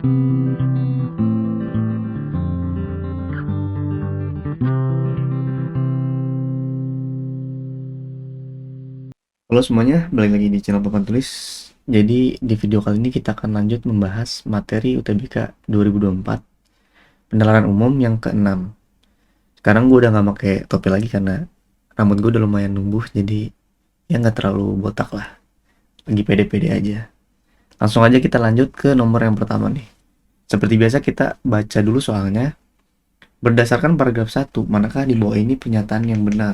Halo semuanya, balik lagi di channel Papan Tulis. Jadi di video kali ini kita akan lanjut membahas materi UTBK 2024 Penalaran Umum yang ke-6. Sekarang gue udah gak pakai topi lagi karena rambut gue udah lumayan numbuh, jadi ya gak terlalu botak lah. Lagi pede-pede aja. Langsung aja kita lanjut ke nomor yang pertama nih. Seperti biasa kita baca dulu soalnya. Berdasarkan paragraf 1, manakah di bawah ini pernyataan yang benar?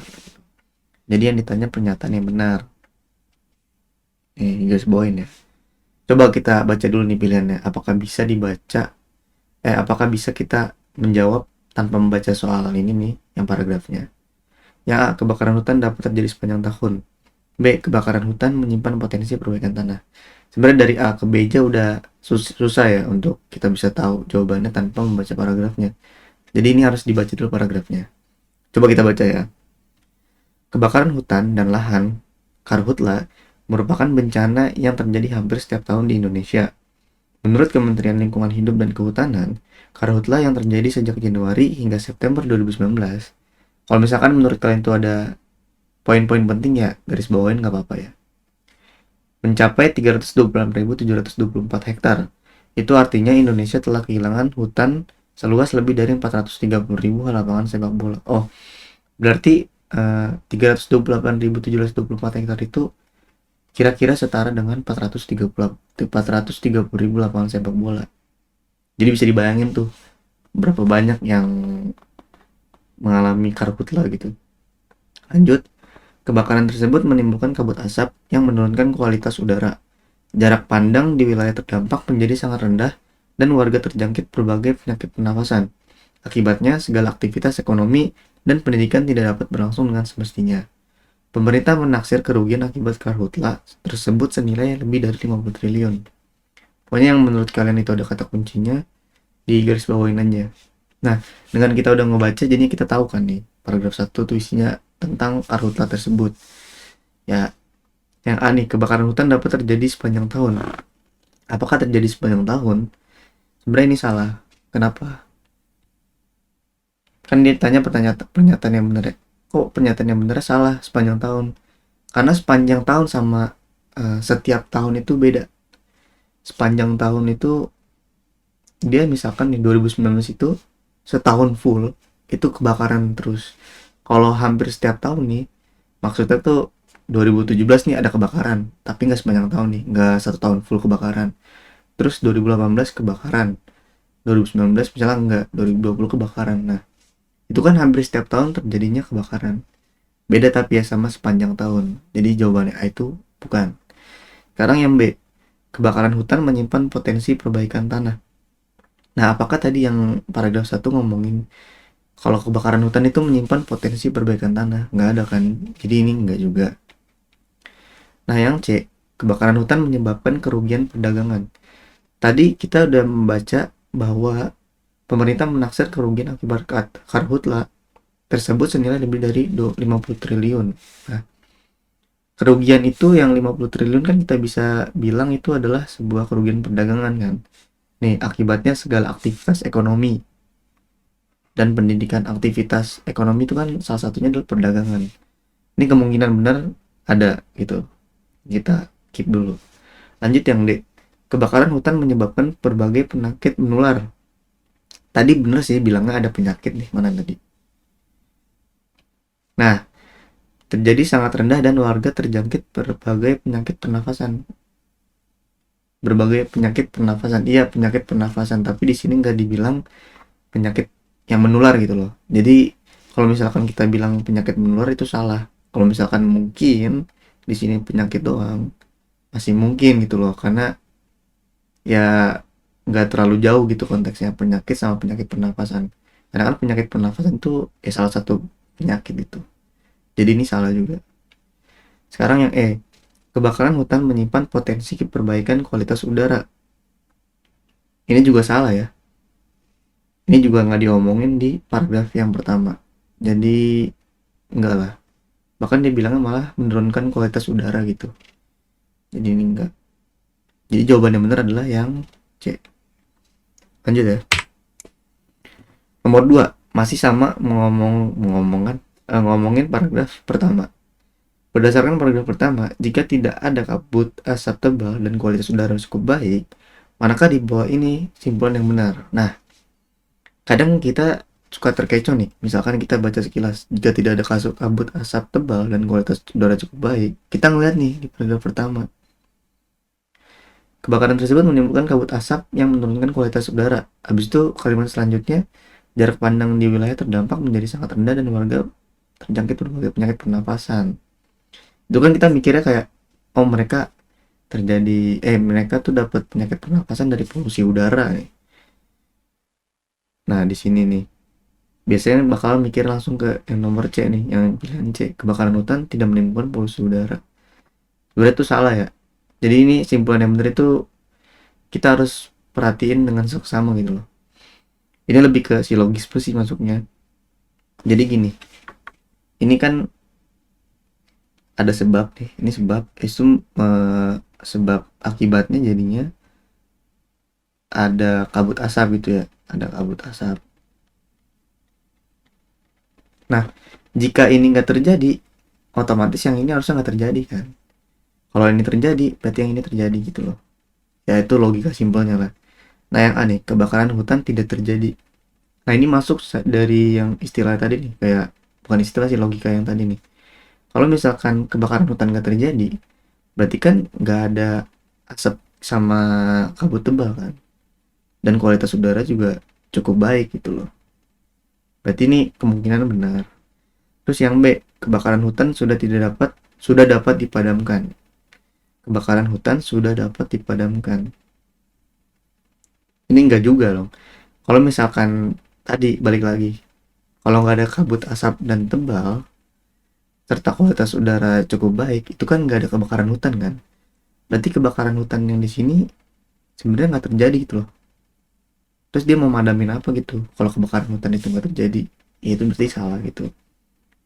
Jadi yang ditanya pernyataan yang benar. Nih, garis bawain ya. Coba kita baca dulu nih pilihannya. Apakah bisa kita menjawab tanpa membaca soal ini nih, yang paragrafnya. Yang A, kebakaran hutan dapat terjadi sepanjang tahun. B, kebakaran hutan menyimpan potensi perbaikan tanah. Sebenarnya dari A ke B aja udah susah ya untuk kita bisa tahu jawabannya tanpa membaca paragrafnya. Jadi ini harus dibaca dulu paragrafnya. Coba kita baca ya. Kebakaran hutan dan lahan, karhutla, merupakan bencana yang terjadi hampir setiap tahun di Indonesia. Menurut Kementerian Lingkungan Hidup dan Kehutanan, karhutla yang terjadi sejak Januari hingga September 2019. Kalau misalkan menurut kalian itu ada poin-poin penting ya, garis bawain nggak apa-apa ya. Mencapai 326.724 hektar. Itu artinya Indonesia telah kehilangan hutan seluas lebih dari 430.000 lapangan sepak bola. Oh, berarti 328.724 hektar itu kira-kira setara dengan 430.000 lapangan sepak bola. Jadi bisa dibayangin tuh berapa banyak yang mengalami karhutla gitu. Lanjut, kebakaran tersebut menimbulkan kabut asap yang menurunkan kualitas udara. Jarak pandang di wilayah terdampak menjadi sangat rendah dan warga terjangkit berbagai penyakit pernafasan. Akibatnya, segala aktivitas ekonomi dan pendidikan tidak dapat berlangsung dengan semestinya. Pemerintah menaksir kerugian akibat karhutla tersebut senilai lebih dari 50 triliun. Pokoknya yang menurut kalian itu ada kata kuncinya, di garis bawain aja. Nah, dengan kita udah ngebaca, jadinya kita tahu kan nih, paragraf 1 tuh isinya tentang karhutla tersebut. Ya, yang A nih, kebakaran hutan dapat terjadi sepanjang tahun. Apakah terjadi sepanjang tahun? Sebenarnya ini salah. Kenapa? Kan dia tanya pernyataan yang benar ya. Kok pernyataan yang benar salah sepanjang tahun? Karena sepanjang tahun sama setiap tahun itu beda. Sepanjang tahun itu dia misalkan di 2019 itu setahun full itu kebakaran terus. Kalau hampir setiap tahun nih, maksudnya tuh 2017 nih ada kebakaran, tapi nggak sepanjang tahun nih, nggak satu tahun full kebakaran. Terus 2018 kebakaran, 2019 misalnya nggak, 2020 kebakaran. Nah, itu kan hampir setiap tahun terjadinya kebakaran. Beda tapi ya sama sepanjang tahun. Jadi jawabannya A itu bukan. Sekarang yang B, kebakaran hutan menyimpan potensi perbaikan tanah. Nah, apakah tadi yang paragraf 1 ngomongin kalau kebakaran hutan itu menyimpan potensi perbaikan tanah? Nggak ada kan? Jadi ini nggak juga. Nah, yang C, kebakaran hutan menyebabkan kerugian perdagangan. Tadi kita udah membaca bahwa pemerintah menaksir kerugian akibat karhutla tersebut senilai lebih dari 50 triliun. Nah, kerugian itu yang 50 triliun kan kita bisa bilang itu adalah sebuah kerugian perdagangan kan. Nih, akibatnya segala aktivitas ekonomi dan pendidikan. Aktivitas ekonomi itu kan salah satunya adalah perdagangan. Ini kemungkinan benar ada gitu. Kita keep dulu. Lanjut yang D. Kebakaran hutan menyebabkan berbagai penyakit menular. Tadi bener sih bilangnya ada penyakit nih, mana tadi? Nah, terjadi sangat rendah dan warga terjangkit berbagai penyakit pernafasan. Berbagai penyakit pernafasan. Iya, penyakit pernafasan, tapi di sini nggak dibilang penyakit yang menular gitu loh. Jadi kalau misalkan kita bilang penyakit menular itu salah. Kalau misalkan mungkin di sini penyakit doang, masih mungkin gitu loh, karena ya nggak terlalu jauh gitu konteksnya penyakit sama penyakit pernafasan. Karena kan penyakit pernafasan itu ya salah satu penyakit itu. Jadi ini salah juga. Sekarang yang E, kebakaran hutan menyimpan potensi perbaikan kualitas udara. Ini juga salah ya. Ini juga nggak diomongin di paragraf yang pertama. Jadi enggak lah. Bahkan dia bilangnya malah menurunkan kualitas udara gitu. Jadi ini enggak. Jadi jawaban yang benar adalah yang C. Lanjut ya. Nomor 2, masih sama ngomongin paragraf pertama. Berdasarkan paragraf pertama, jika tidak ada kabut asap tebal dan kualitas udara cukup baik, manakah di bawah ini simpulan yang benar? Nah, kadang kita suka terkecoh nih. Misalkan kita baca sekilas, jika tidak ada kabut asap tebal dan kualitas udara cukup baik, kita ngeliat nih di paragraf pertama. Kebakaran tersebut menimbulkan kabut asap yang menurunkan kualitas udara. Habis itu kalimat selanjutnya, jarak pandang di wilayah terdampak menjadi sangat rendah dan warga terjangkit berbagai penyakit pernapasan. Itu kan kita mikirnya kayak, oh mereka tuh dapat penyakit pernapasan dari polusi udara nih. Nah, di sini nih biasanya bakal mikir langsung ke yang nomor C nih, yang pilihan C, kebakaran hutan tidak menimbulkan polusi udara. Sebenarnya itu salah ya. Jadi ini simpulan yang benar itu kita harus perhatiin dengan seksama gitu loh. Ini lebih ke silogis sih masuknya. Jadi gini, ini kan ada sebab nih, ini sebab akibatnya jadinya ada kabut asap gitu ya, ada kabut asap. Nah, jika ini nggak terjadi, otomatis yang ini harusnya nggak terjadi kan. Kalau ini terjadi, berarti yang ini terjadi gitu loh. Ya itu logika simpelnya lah. Nah yang aneh, kebakaran hutan tidak terjadi. Nah ini masuk dari yang istilah tadi nih, kayak bukan istilah sih, logika yang tadi nih. Kalau misalkan kebakaran hutan nggak terjadi, berarti kan nggak ada asap sama kabut tebal kan. Dan kualitas udara juga cukup baik gitu loh. Berarti ini kemungkinan benar. Terus yang B, kebakaran hutan sudah dapat dipadamkan. Kebakaran hutan sudah dapat dipadamkan. Ini enggak juga loh. Kalau misalkan tadi balik lagi, kalau nggak ada kabut asap dan tebal serta kualitas udara cukup baik, itu kan nggak ada kebakaran hutan kan. Berarti kebakaran hutan yang di sini sebenarnya nggak terjadi gitu loh. Terus dia mau madamin apa gitu kalau kebakaran hutan itu nggak terjadi? Ya itu berarti salah gitu.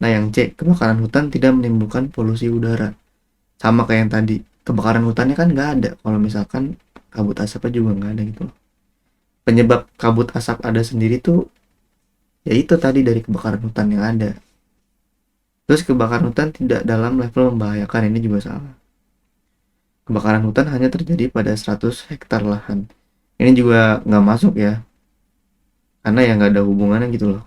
Nah yang C, kebakaran hutan tidak menimbulkan polusi udara. Sama kayak yang tadi, kebakaran hutannya kan nggak ada kalau misalkan kabut asapnya juga nggak ada gitu loh. Penyebab kabut asap ada sendiri tuh ya itu tadi dari kebakaran hutan yang ada. Terus kebakaran hutan tidak dalam level membahayakan, ini juga salah. Kebakaran hutan hanya terjadi pada 100 hektar lahan. Ini juga nggak masuk ya, karena ya nggak ada hubungannya gitu loh.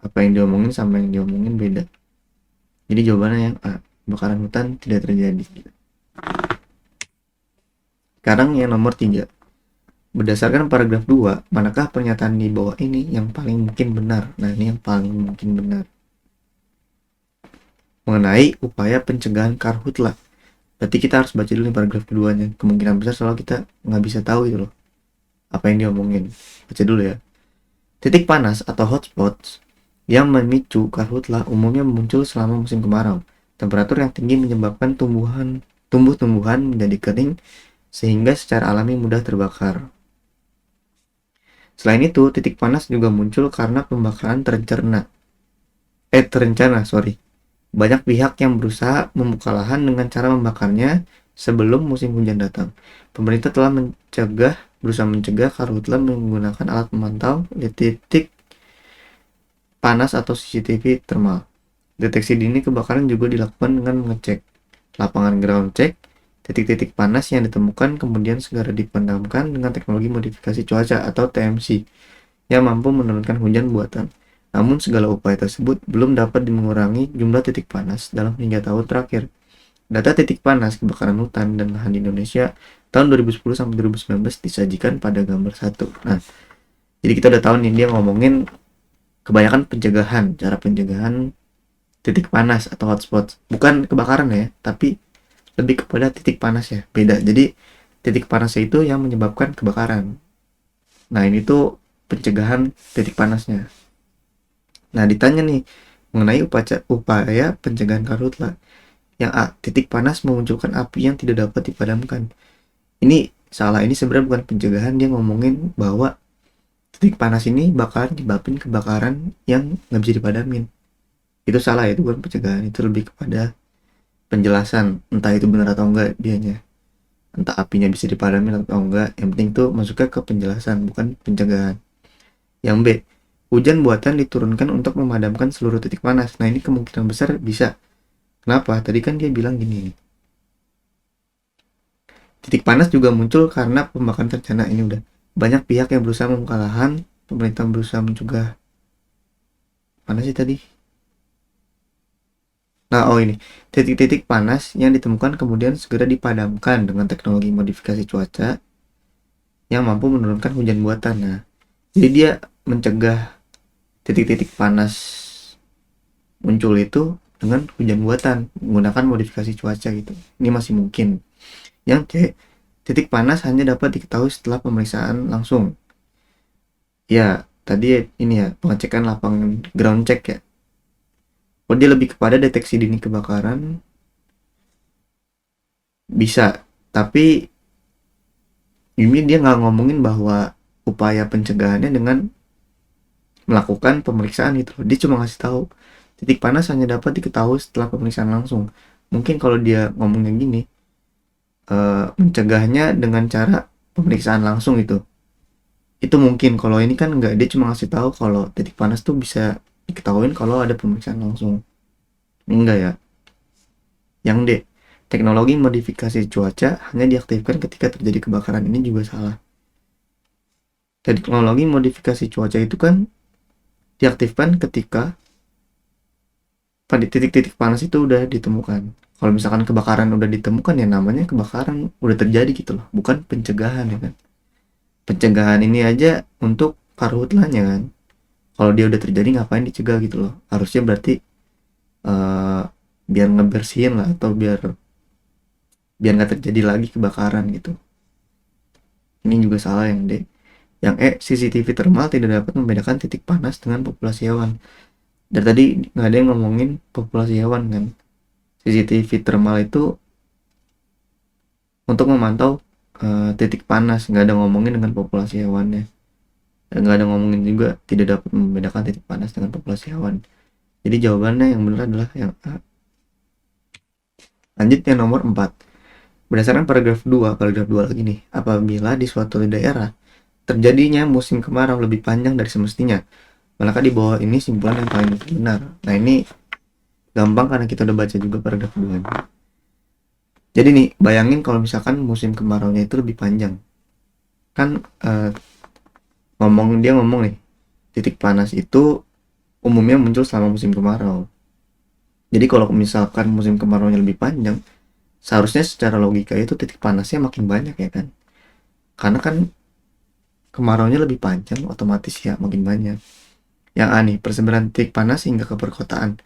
Apa yang diomongin sama yang diomongin beda. Jadi jawabannya yang A, kebakaran hutan tidak terjadi. Sekarang yang nomor 3. Berdasarkan paragraf 2, manakah pernyataan di bawah ini yang paling mungkin benar? Nah, ini yang paling mungkin benar. Mengenai upaya pencegahan karhutla. Berarti kita harus baca dulu nih paragraf keduanya. Kemungkinan besar soal kita nggak bisa tahu gitu loh apa yang diomongin. Baca dulu ya. Titik panas atau hotspots yang memicu karhutla umumnya muncul selama musim kemarau. Temperatur yang tinggi menyebabkan tumbuh-tumbuhan menjadi kering sehingga secara alami mudah terbakar. Selain itu, titik panas juga muncul karena pembakaran terencana. Banyak pihak yang berusaha membuka lahan dengan cara membakarnya sebelum musim hujan datang. Pemerintah telah berusaha mencegah karhutla menggunakan alat pemantau titik panas atau CCTV thermal. Deteksi dini kebakaran juga dilakukan dengan mengecek lapangan ground check, titik-titik panas yang ditemukan kemudian segera dipadamkan dengan teknologi modifikasi cuaca atau TMC yang mampu menurunkan hujan buatan. Namun segala upaya tersebut belum dapat mengurangi jumlah titik panas dalam 3 tahun terakhir. Data titik panas kebakaran hutan dan lahan di Indonesia tahun 2010 sampai 2019 disajikan pada gambar 1. Nah, jadi kita udah tahu nih dia ngomongin kebanyakan cara pencegahan titik panas atau hotspot. Bukan kebakaran ya, tapi lebih kepada titik panas ya. Beda. Jadi titik panasnya itu yang menyebabkan kebakaran. Nah, ini tuh pencegahan titik panasnya. Nah, ditanya nih mengenai upaya pencegahan karhutla. Yang A, titik panas memunculkan api yang tidak dapat dipadamkan. Ini salah, ini sebenarnya bukan pencegahan, dia ngomongin bahwa titik panas ini bakalan nyebabin kebakaran yang nggak bisa dipadamin. Itu salah, itu bukan pencegahan, itu lebih kepada penjelasan, entah itu benar atau enggak dianya. entah apinya bisa dipadamin atau enggak. Yang penting tuh masuknya ke penjelasan, bukan pencegahan. Yang B, hujan buatan diturunkan untuk memadamkan seluruh titik panas. Nah, ini kemungkinan besar bisa. Kenapa? Tadi kan dia bilang gini nih. Titik panas juga muncul karena pembakaran terencana. Ini udah banyak pihak yang berusaha membuka lahan, pemerintah berusaha mencegah. Mana sih tadi? Nah, oh ini. Titik-titik panas yang ditemukan kemudian segera dipadamkan dengan teknologi modifikasi cuaca yang mampu menurunkan hujan buatan. Nah, jadi dia mencegah titik-titik panas muncul itu dengan hujan buatan menggunakan modifikasi cuaca gitu. Ini masih mungkin. Yang C, titik panas hanya dapat diketahui setelah pemeriksaan langsung. Ya, tadi ini ya, pengecekan lapangan ground check ya. Oh, dia lebih kepada deteksi dini kebakaran bisa, tapi ini dia nggak ngomongin bahwa upaya pencegahannya dengan melakukan pemeriksaan gitu loh. Dia cuma ngasih tahu titik panas hanya dapat diketahui setelah pemeriksaan langsung. Mungkin kalau dia ngomongnya gini, mencegahnya dengan cara pemeriksaan langsung itu mungkin. Kalau ini kan enggak, dia cuma ngasih tahu kalau titik panas tuh bisa diketahui kalau ada pemeriksaan langsung. Enggak ya. Yang D, teknologi modifikasi cuaca hanya diaktifkan ketika terjadi kebakaran. Ini juga salah. Teknologi modifikasi cuaca itu kan diaktifkan ketika pada titik-titik panas itu udah ditemukan. Kalau misalkan kebakaran udah ditemukan ya namanya kebakaran udah terjadi gitu loh, bukan pencegahan ya kan. Pencegahan ini aja untuk karhutlanya kan. Kalau dia udah terjadi ngapain dicegah gitu loh. Harusnya berarti eh, biar ngebersihin lah atau biar biar nggak terjadi lagi kebakaran gitu. Ini juga salah yang D. Yang E, CCTV thermal tidak dapat membedakan titik panas dengan populasi hewan. Dari tadi nggak ada yang ngomongin populasi hewan kan. CCTV thermal itu untuk memantau titik panas, nggak ada ngomongin dengan populasi hewannya. Dan nggak ada ngomongin juga tidak dapat membedakan titik panas dengan populasi hewan. Jadi jawabannya yang benar adalah yang A. Lanjut yang nomor 4. Berdasarkan paragraf 2 lagi nih, apabila di suatu daerah terjadinya musim kemarau lebih panjang dari semestinya, maka di bawah ini simpulan yang paling benar. Nah, ini gampang karena kita udah baca juga paragraf 2 nya. Jadi nih, bayangin kalau misalkan musim kemaraunya itu lebih panjang. Kan dia ngomong nih, titik panas itu umumnya muncul selama musim kemarau. Jadi kalau misalkan musim kemaraunya lebih panjang, seharusnya secara logika itu titik panasnya makin banyak ya kan. Karena kan kemaraunya lebih panjang, otomatis ya makin banyak. Yang aneh, persebaran titik panas hingga ke perkotaan.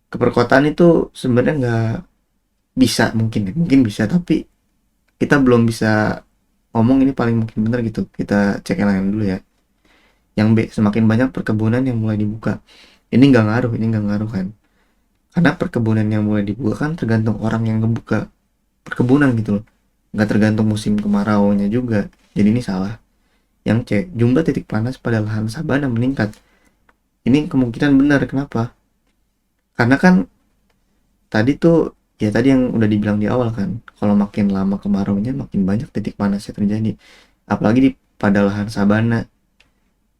Ke perkotaan itu sebenarnya nggak bisa, mungkin bisa, tapi kita belum bisa ngomong ini paling mungkin benar gitu. Kita cek yang lain dulu ya. Yang B, semakin banyak perkebunan yang mulai dibuka. Ini nggak ngaruh kan. Karena perkebunan yang mulai dibuka kan tergantung orang yang ngebuka perkebunan gitu loh. Nggak tergantung musim kemaraunya juga. Jadi ini salah. Yang C, jumlah titik panas pada lahan sabana meningkat. Ini kemungkinan benar. Kenapa? Karena kan tadi tuh ya tadi yang udah dibilang di awal kan, kalau makin lama kemaraunya makin banyak titik panasnya terjadi. Apalagi pada lahan sabana.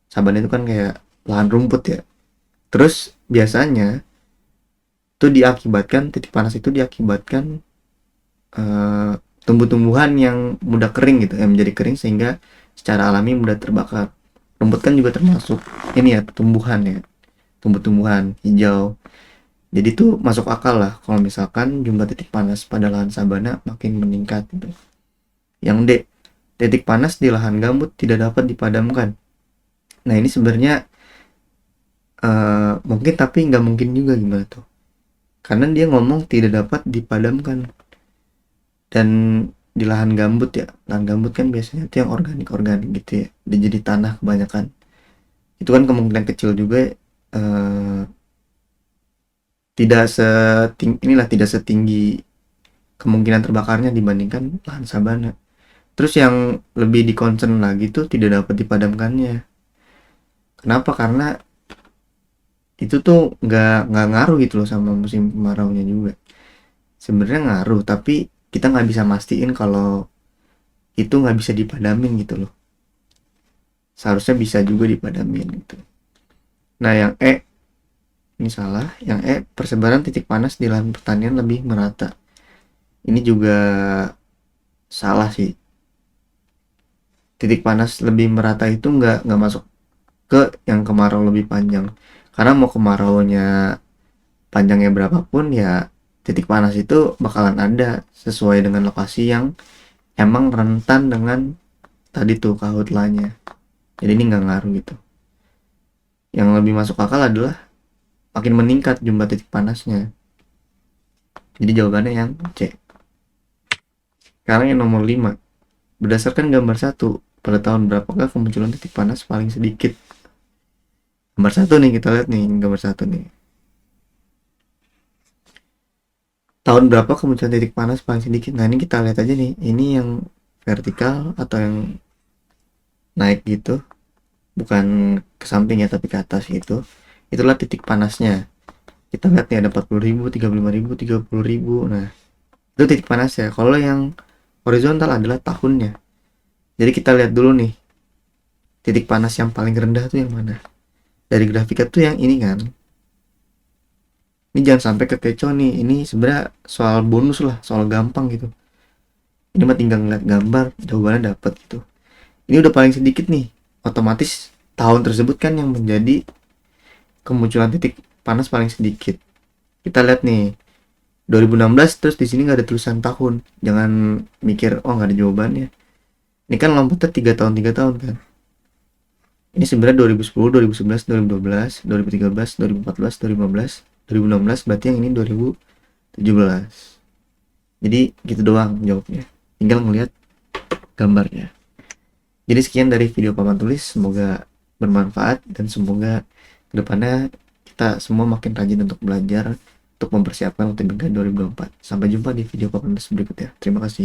Sabana itu kan kayak lahan rumput ya. Terus biasanya itu diakibatkan titik panas itu diakibatkan eh, tumbuh-tumbuhan yang mudah kering gitu, yang menjadi kering sehingga secara alami mudah terbakar. Rumput kan juga termasuk ini ya, tumbuhan ya, tumbuh-tumbuhan hijau. Jadi itu masuk akal lah kalau misalkan jumlah titik panas pada lahan sabana makin meningkat gitu. Yang D, titik panas di lahan gambut tidak dapat dipadamkan. Nah ini sebenarnya mungkin tapi nggak mungkin juga, gimana tuh? Karena dia ngomong tidak dapat dipadamkan. Dan di lahan gambut ya, lahan gambut kan biasanya itu yang organik gitu ya, dia jadi tanah kebanyakan. Itu kan kemungkinan kecil juga tidak setinggi kemungkinan terbakarnya dibandingkan lahan sabana. Terus yang lebih di-concern lagi tuh tidak dapat dipadamkannya. Kenapa? Karena itu tuh nggak ngaruh gitu loh sama musim kemaraunya juga. Sebenarnya ngaruh, tapi kita nggak bisa mastiin kalau itu nggak bisa dipadamin gitu loh. Seharusnya bisa juga dipadamin gitu. Nah yang ini salah. Yang persebaran titik panas di lahan pertanian lebih merata. Ini juga salah sih. Titik panas lebih merata itu nggak masuk ke yang kemarau lebih panjang. Karena mau kemaraunya panjangnya berapapun ya titik panas itu bakalan ada sesuai dengan lokasi yang emang rentan dengan tadi tuh kahutlannya. Jadi ini nggak ngaruh gitu. Yang lebih masuk akal adalah makin meningkat jumlah titik panasnya. Jadi jawabannya yang C. Sekarang yang nomor 5. Berdasarkan gambar 1, pada tahun berapakah kemunculan titik panas paling sedikit? Gambar 1 nih, kita lihat nih gambar 1 nih. Tahun berapa kemunculan titik panas paling sedikit? Nah, ini kita lihat aja nih. Ini yang vertikal atau yang naik gitu. Bukan ke samping ya, tapi ke atas gitu. Itulah titik panasnya. Kita lihat nih ada 40.000, 35.000, 30.000. Nah, itu titik panas ya. Kalau yang horizontal adalah tahunnya. Jadi kita lihat dulu nih, titik panas yang paling rendah tuh yang mana. Dari grafiknya tuh yang ini kan. Ini jangan sampai kekecoh nih. Ini sebenarnya soal bonus lah, soal gampang gitu. Ini mah tinggal ngeliat gambar, jawabannya dapet gitu. Ini udah paling sedikit nih. Otomatis tahun tersebut kan yang menjadi kemunculan titik panas paling sedikit. Kita lihat nih, 2016 terus di sini nggak ada tulisan tahun. Jangan mikir oh nggak ada jawabannya. Ini kan lompatnya 3 tahun kan. Ini sebenarnya 2010, 2011, 2012, 2013, 2014, 2015, 2016, berarti yang ini 2017. Jadi gitu doang jawabnya. Tinggal ngelihat gambarnya. Jadi sekian dari video papan tulis, semoga bermanfaat dan semoga kedepannya kita semua makin rajin untuk belajar untuk mempersiapkan UTBK 2024. Sampai jumpa di video papan tulis berikutnya. Terima kasih.